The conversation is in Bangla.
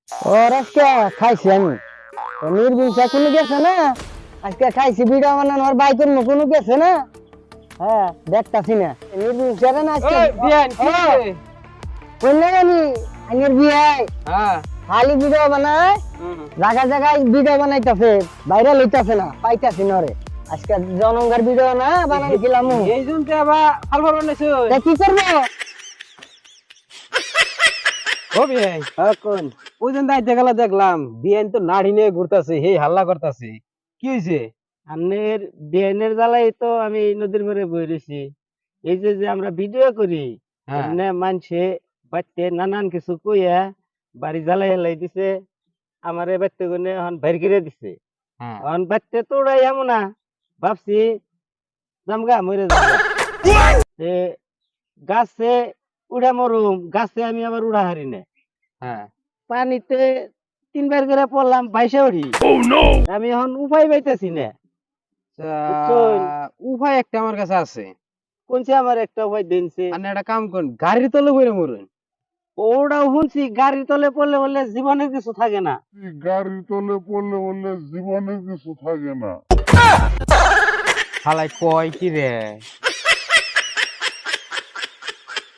ওর আজকে খাইছি আমি নির্বিংসা কোনো গেছে না আজকে খাইছি ভিডিও বানানো ওর বাইকের কোনো গেছে না হ্যাঁ দেখতাছি না নির্বিংসা না আজকে বিয়ান কি রে? কোন জানি আইনের বিয়ে হ্যাঁ খালি ভিডিও বানায় জায়গা জায়গায় ভিডিও বানাইতাছে ভাইরাল হইতাছে না পাইতাছি না রে আজকে জনগণের ভিডিও না বানাই দিলাম এই জন্য আবার ফালফাল বানাইছো কি করবো ও বিয়ান হ্যাঁ কোন ওই জন্য দাইতে গেল দেখলাম বিয়ান তো নাড়ি নিয়ে ঘুরতাছে হে হাল্লা করতাছে কি হইছে? আন্নের বিয়ানের জ্বালাই তো আমি নদীর পাড়ে বই রয়েছি এই যে যে আমরা ভিডিও করি হ্যাঁ এমনে মানছে বাচ্চে নানান কিছু কইয়া বাড়ি জ্বালাই হেলাই দিছে আমারে বাচ্চা গুনে এখন বাইর করে দিছে হ্যাঁ এখন বাচ্চা তো উড়াই এমন না ভাবছি জামগা মরে যাবো এ গাছে উড়া মরুম গাছে আমি আবার উড়া হারি না হ্যাঁ পানিতে তিনবার করে পড়লাম ভাইসা উড়ি আমি এখন উপায় পাইতেছি না বুঝছুন? উপায় একটা আমার কাছে আছে। কোনছে আমার একটা উপায় দিনছে আপনি একটা কাম করুন, গাড়ির তলে বইরে মরুন। ওটাও শুনছি গাড়ির তলে পড়লে বললে জীবনের কিছু থাকে না গাড়ি তলে পড়লে বললে জীবনে কিছু থাকে না। হালাই কয় কি রে?